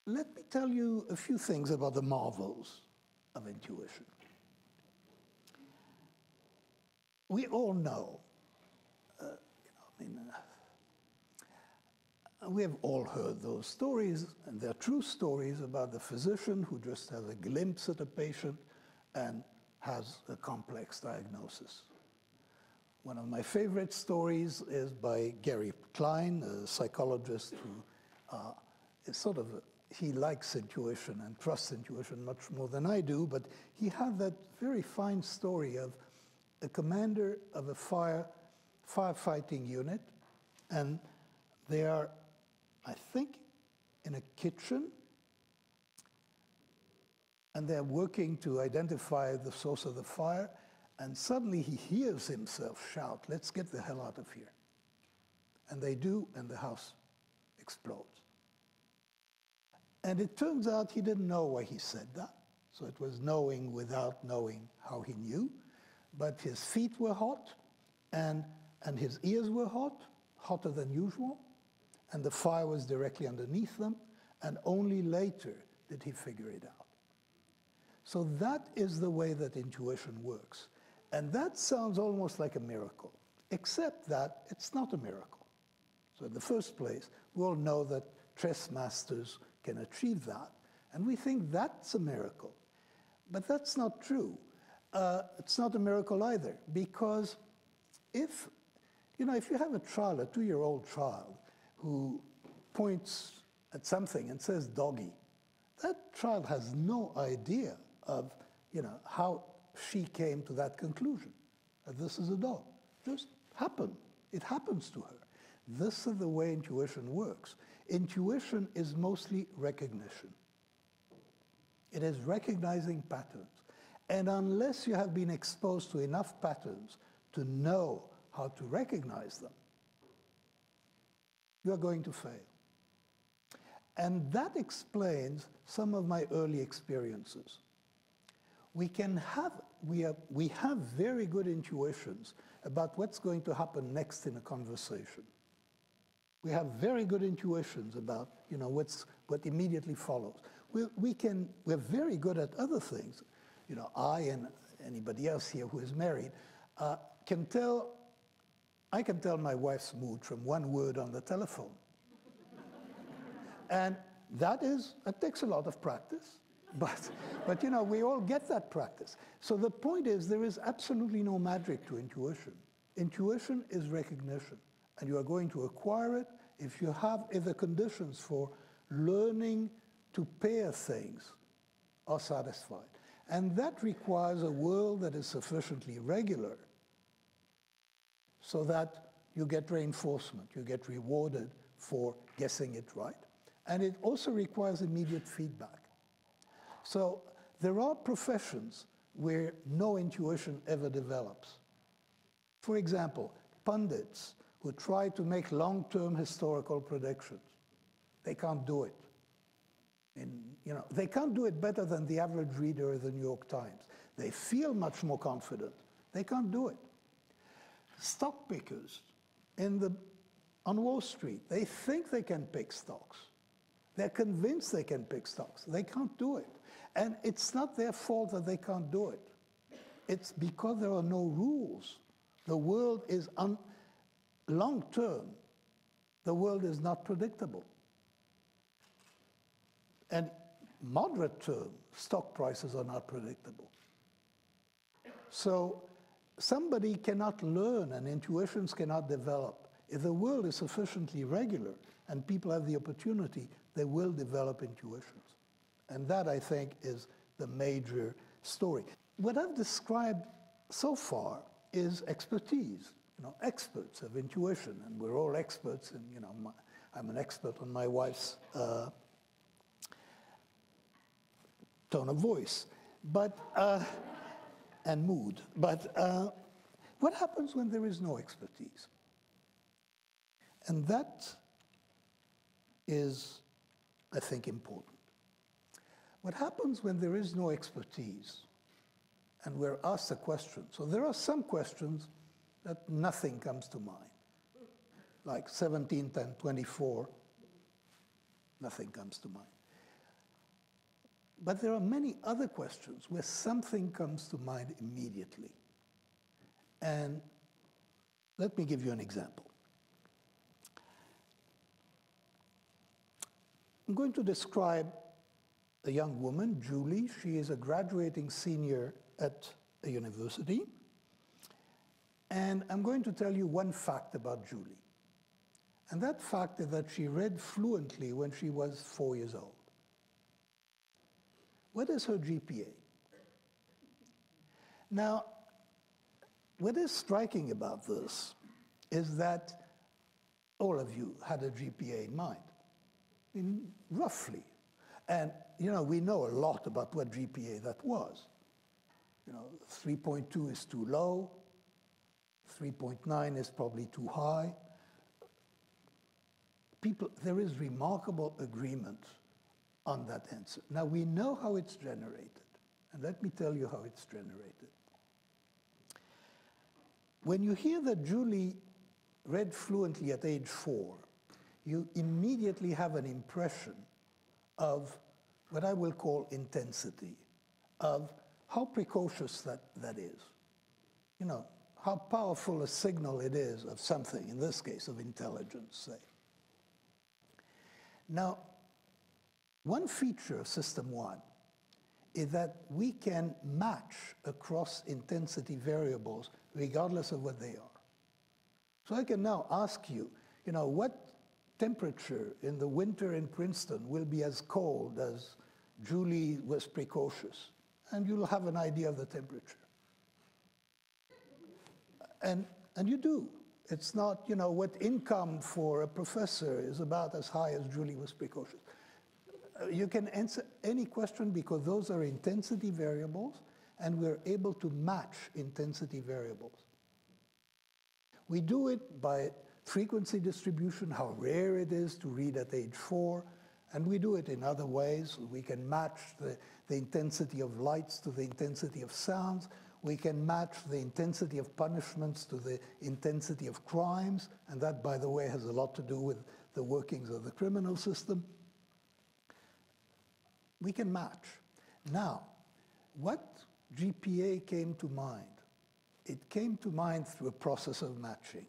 Let me tell you a few things about the marvels of intuition. We all know, we have all heard those stories, and they're true stories about the physician who just has a glimpse at a patient and has a complex diagnosis. One of my favorite stories is by Gary Klein, a psychologist who is he likes intuition and trusts intuition much more than I do, but he had that very fine story of a commander of a firefighting unit, and they are, I think, in a kitchen, and they're working to identify the source of the fire, and suddenly he hears himself shout, "Let's get the hell out of here." And they do, and the house explodes. And it turns out he didn't know why he said that, so it was knowing without knowing how he knew, but his feet were hot, and his ears were hot, hotter than usual, and the fire was directly underneath them, and only later did he figure it out. So that is the way that intuition works. And that sounds almost like a miracle, except that it's not a miracle. So in the first place, we all know that chess masters can achieve that, and we think that's a miracle. But that's not true. It's not a miracle either, because if you have a child, a 2-year-old child, who points at something and says "doggy," that child has no idea of how she came to that conclusion, that this is a dog. Just happened. It happens to her. This is the way intuition works. Intuition is mostly recognition. It is recognizing patterns. And unless you have been exposed to enough patterns to know how to recognize them, you are going to fail. And that explains some of my early experiences. We have very good intuitions about what's going to happen next in a conversation. We have very good intuitions about what immediately follows. We're very good at other things. I and anybody else here who is married I can tell my wife's mood from one word on the telephone. And that takes a lot of practice, but we all get that practice. So the point is, there is absolutely no magic to intuition. Intuition is recognition, and you are going to acquire it if the conditions for learning to pair things are satisfied. And that requires a world that is sufficiently regular so that you get reinforcement, you get rewarded for guessing it right. And it also requires immediate feedback. So there are professions where no intuition ever develops. For example, pundits who try to make long-term historical predictions. They can't do it. They can't do it better than the average reader of the New York Times. They feel much more confident. They can't do it. Stock pickers on Wall Street, they think they can pick stocks. They're convinced they can pick stocks. They can't do it. And it's not their fault that they can't do it. It's because there are no rules. The world is long-term. The world is not predictable. And moderate term, stock prices are not predictable. So somebody cannot learn and intuitions cannot develop. If the world is sufficiently regular and people have the opportunity, they will develop intuitions. And that, I think, is the major story. What I've described so far is expertise, experts of intuition, and we're all experts, and I'm an expert on my wife's tone of voice, and mood. But what happens when there is no expertise? And that is, I think, important. What happens when there is no expertise and we're asked a question? So there are some questions that nothing comes to mind, like 17, 10, 24, nothing comes to mind. But there are many other questions where something comes to mind immediately. And let me give you an example. I'm going to describe a young woman, Julie. She is a graduating senior at a university. And I'm going to tell you one fact about Julie. And that fact is that she read fluently when she was 4 years old. What is her GPA? Now, what is striking about this is that all of you had a GPA in mind, roughly. And, we know a lot about what GPA that was. 3.2 is too low, 3.9 is probably too high. There is remarkable agreement on that answer. Now, we know how it's generated, and let me tell you how it's generated. When you hear that Julie read fluently at age 4, you immediately have an impression of what I will call intensity, of how precocious that is. How powerful a signal it is of something, in this case of intelligence, say. Now, one feature of System 1 is that we can match across intensity variables regardless of what they are. So I can now ask you, what temperature in the winter in Princeton will be as cold as Julie was precocious? And you'll have an idea of the temperature. And you do. It's not, what income for a professor is about as high as Julie was precocious. You can answer any question because those are intensity variables, and we're able to match intensity variables. We do it by frequency distribution, how rare it is to read at age 4, and we do it in other ways. We can match the intensity of lights to the intensity of sounds. We can match the intensity of punishments to the intensity of crimes, and that, by the way, has a lot to do with the workings of the criminal system. We can match. Now, what GPA came to mind? It came to mind through a process of matching.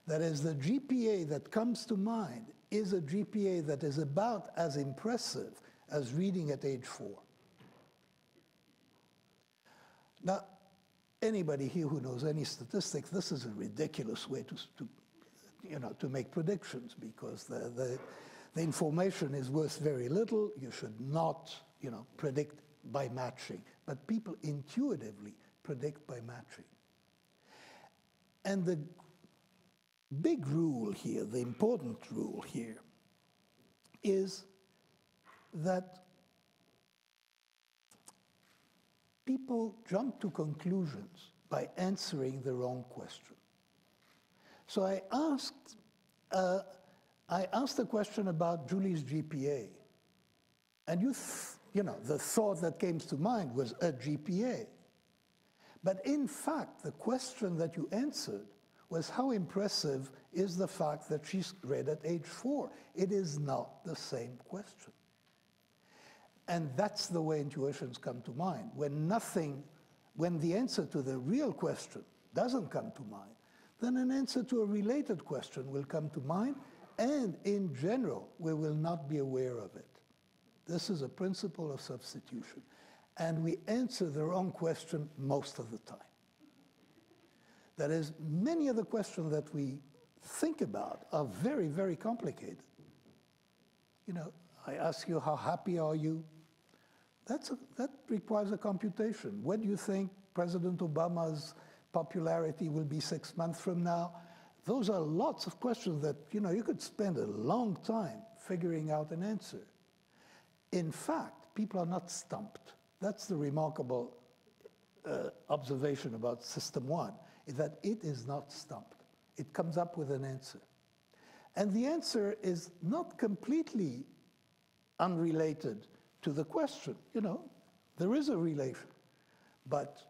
That is, the GPA that comes to mind is a GPA that is about as impressive as reading at age 4. Now, anybody here who knows any statistics, this is a ridiculous way to make predictions, because the information is worth very little. You should not, predict by matching. But people intuitively predict by matching. And the big rule here, the important rule here, is that people jump to conclusions by answering the wrong question. So I asked a question about Julie's GPA, and the thought that came to mind was a GPA. But in fact, the question that you answered was, how impressive is the fact that she's read at age 4? It is not the same question. And that's the way intuitions come to mind. When the answer to the real question doesn't come to mind, then an answer to a related question will come to mind, and in general, we will not be aware of it. This is a principle of substitution. And we answer the wrong question most of the time. That is, many of the questions that we think about are very, very complicated. I ask you, how happy are you? That requires a computation. What do you think President Obama's popularity will be 6 months from now? Those are lots of questions that, you could spend a long time figuring out an answer. In fact, people are not stumped. That's the remarkable observation about System 1, is that it is not stumped. It comes up with an answer. And the answer is not completely unrelated to the question. There is a relation. But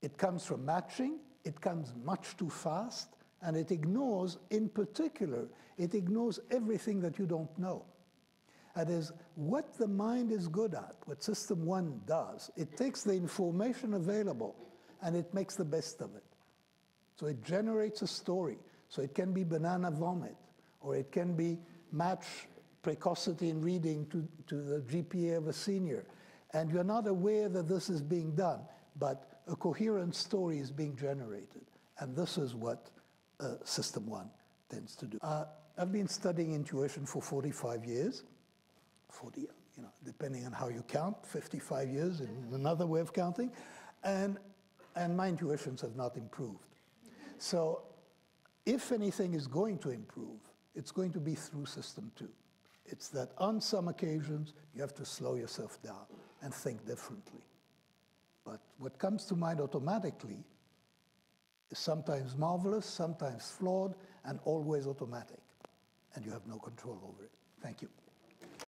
it comes from matching, it comes much too fast, and it ignores, in particular, it ignores everything that you don't know. That is, what the mind is good at, what system one does, it takes the information available and it makes the best of it. So it generates a story. So it can be banana vomit, or it can be match precocity in reading to the GPA of a senior. And you're not aware that this is being done, but a coherent story is being generated. And this is what system one tends to do. I've been studying intuition for 45 years. 40, depending on how you count, 55 years in another way of counting. And my intuitions have not improved. So if anything is going to improve, it's going to be through system two. It's that on some occasions, you have to slow yourself down and think differently. But what comes to mind automatically is sometimes marvelous, sometimes flawed, and always automatic. And you have no control over it. Thank you.